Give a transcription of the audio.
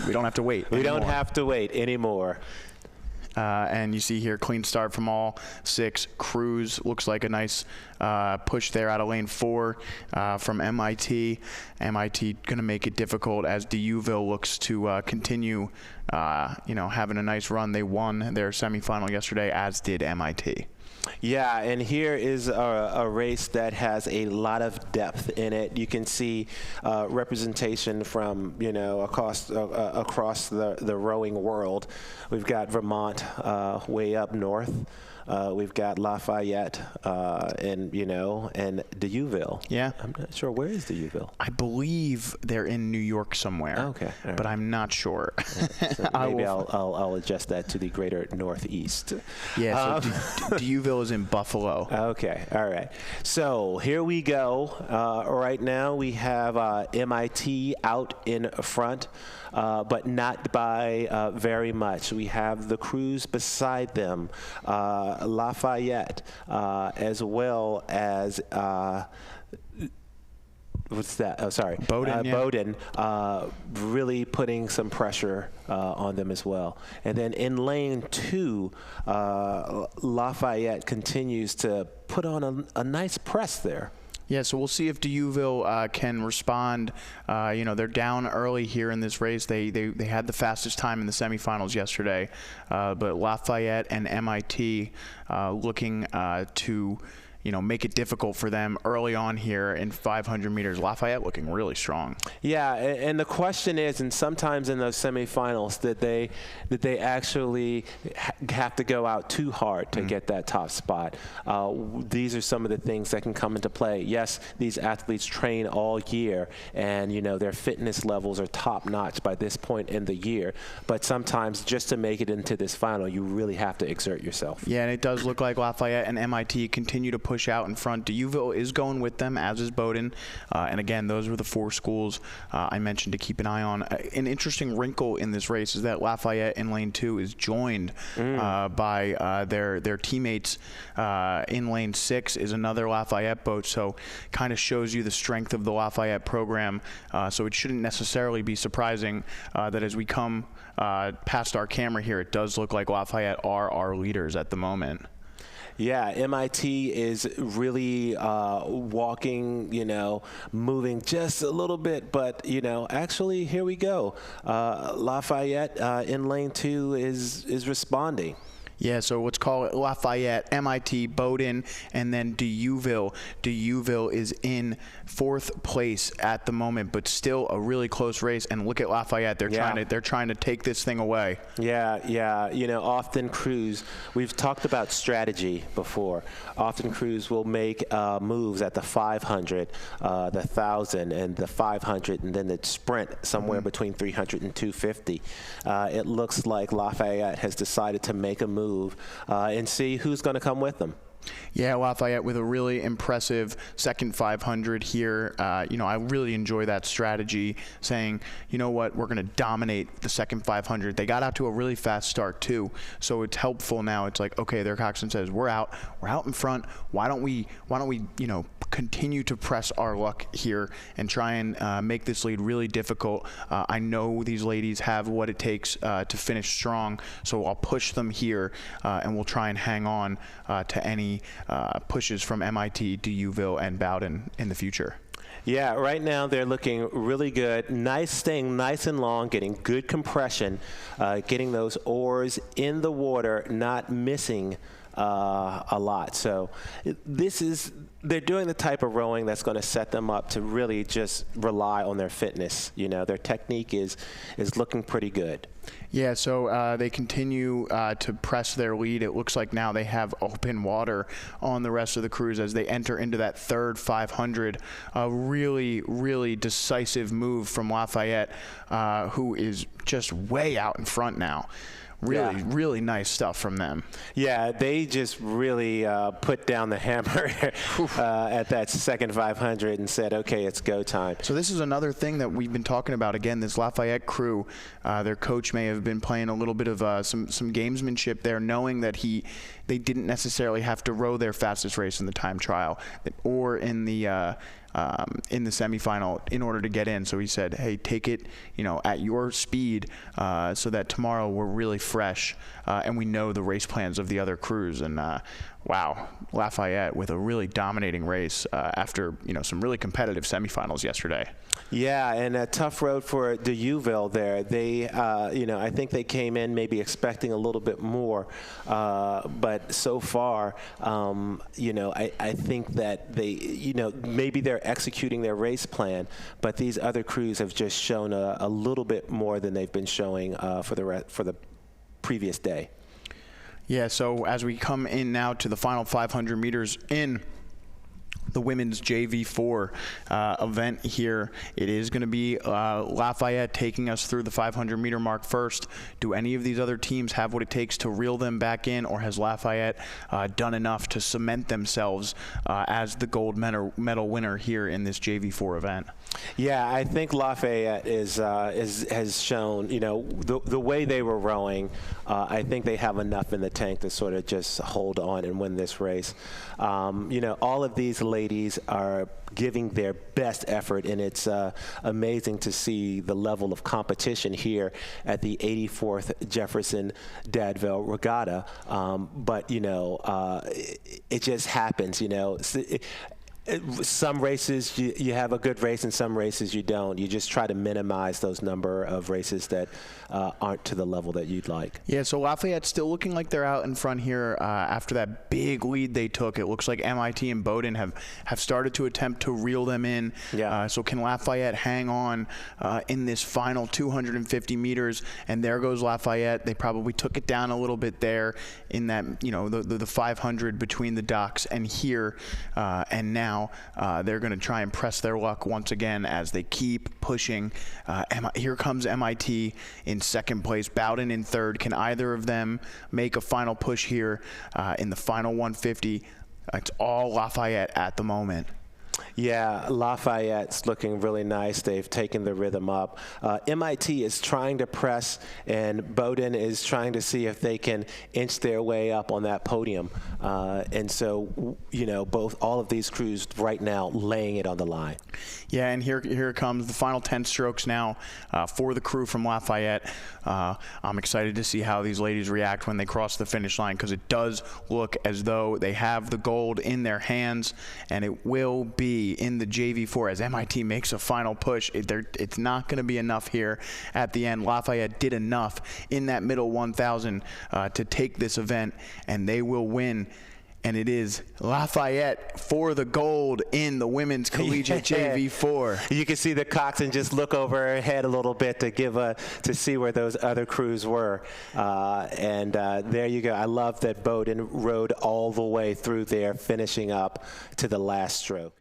We don't have to wait. We don't have to wait anymore. And you see here, clean start from all 6. Cruz looks like a nice push there out of lane 4 from MIT. MIT going to make it difficult as Deauville looks to continue, having a nice run. They won their semifinal yesterday, as did MIT. Yeah, and here is a race that has a lot of depth in it. You can see representation from, across the rowing world. We've got Vermont way up north. We've got Lafayette and Deauville. Yeah. I'm not sure. Where is Deauville? I believe they're in New York somewhere. Okay. Right. But I'm not sure. So maybe I'll adjust that to the greater northeast. Yeah, so Deauville is in Buffalo. Okay. All right. So here we go. Right now we have MIT out in front. But not by very much. We have the Cruz beside them, Lafayette, as well as what's that? Oh, sorry. Bowden. Bowden, really putting some pressure on them as well. And then in lane 2, Lafayette continues to put on a nice press there. Yeah, so we'll see if Deauville can respond. They're down early here in this race. They had the fastest time in the semifinals yesterday, but Lafayette and MIT looking to make it difficult for them early on here in 500 meters. Lafayette looking really strong. Yeah, and the question is, and sometimes in those semifinals, that they actually have to go out too hard to get that top spot. These are some of the things that can come into play. Yes, these athletes train all year, and their fitness levels are top notch by this point in the year. But sometimes, just to make it into this final, you really have to exert yourself. Yeah, and it does look like Lafayette and MIT continue to push out in front. Deauville is going with them, as is Bowden. And again, those were the 4 schools I mentioned to keep an eye on. An interesting wrinkle in this race is that Lafayette in lane 2 is joined by their teammates. In lane 6 is another Lafayette boat, so kind of shows you the strength of the Lafayette program. So it shouldn't necessarily be surprising that as we come past our camera here, it does look like Lafayette are our leaders at the moment. Yeah, MIT is really walking, moving just a little bit, but, actually, here we go. Lafayette in lane 2 is responding. Yeah, so let's call it Lafayette, MIT, Bowden, and then Deauville. Deauville is in 4th place at the moment, but still a really close race. And look at Lafayette; they're trying to take this thing away. Yeah. Often Cruz. We've talked about strategy before. Often Cruz will make moves at the 500, the 1,000, and the 500, and then the sprint somewhere between 300 and 250. It looks like Lafayette has decided to make a move and see who's going to come with them. Yeah, Lafayette with a really impressive second 500 here. I really enjoy that strategy, saying, you know what, we're going to dominate the second 500. They got out to a really fast start too, so it's helpful now. It's like, okay, their coxswain says, we're out in front. Why don't we continue to press our luck here and try and make this lead really difficult. I know these ladies have what it takes to finish strong, so I'll push them here, and we'll try and hang on to any pushes from MIT, Deauville, and Bowden in the future. Yeah, right now they're looking really good. Staying nice and long, getting good compression, getting those oars in the water, not missing a lot. So they're doing the type of rowing that's going to set them up to really just rely on their fitness. Their technique is looking pretty good. Yeah, so they continue to press their lead. It looks like now they have open water on the rest of the crews as they enter into that third 500. A really, really decisive move from Lafayette, who is just way out in front now. Really nice stuff from them. Yeah, they just really put down the hammer at that second 500 and said, okay, it's go time. So this is another thing that we've been talking about. Again, this Lafayette crew, their coach may have been playing a little bit of some gamesmanship there, knowing that they didn't necessarily have to row their fastest race in the time trial or in the in the semifinal in order to get in. So he said, hey, take it, at your speed, so that tomorrow we're really fresh and we know the race plans of the other crews. And wow, Lafayette with a really dominating race after some really competitive semifinals yesterday. Yeah, and a tough road for the Vail there. They, I think they came in maybe expecting a little bit more, but so far, I think that they, maybe they're executing their race plan, but these other crews have just shown a little bit more than they've been showing for the previous day. Yeah, so as we come in now to the final 500 meters in the women's JV4 event here, it is going to be Lafayette taking us through the 500-meter mark first. Do any of these other teams have what it takes to reel them back in, or has Lafayette done enough to cement themselves as the gold medal winner here in this JV4 event? Yeah, I think Lafayette has shown, the way they were rowing, I think they have enough in the tank to sort of just hold on and win this race. All of these ladies are giving their best effort, and it's amazing to see the level of competition here at the 84th Jefferson Vail Regatta. But it just happens, Some races you have a good race, and some races you don't. You just try to minimize those number of races that aren't to the level that you'd like. Yeah, so Lafayette's still looking like they're out in front here after that big lead they took. It looks like MIT and Bowdoin have started to attempt to reel them in. Yeah. So can Lafayette hang on in this final 250 meters? And there goes Lafayette. They probably took it down a little bit there in that, the 500 between the docks and here, and now they're going to try and press their luck once again as they keep pushing. Here comes MIT in second place, Bowdoin in third. Can either of them make a final push here in the final 150? It's all Lafayette at the moment. Yeah, Lafayette's looking really nice. They've taken the rhythm up. MIT is trying to press, and Bowdoin is trying to see if they can inch their way up on that podium. And so, all of these crews right now laying it on the line. Yeah, and here comes the final 10 strokes now for the crew from Lafayette. I'm excited to see how these ladies react when they cross the finish line, because it does look as though they have the gold in their hands, and it will be in the JV4 as MIT makes a final push. It's not going to be enough here at the end. Lafayette did enough in that middle 1,000 to take this event, and they will win. And it is Lafayette for the gold in the women's collegiate JV4. You can see the coxswain just look over her head a little bit to see where those other crews were. And there you go. I love that Bowdoin rode all the way through there, finishing up to the last stroke.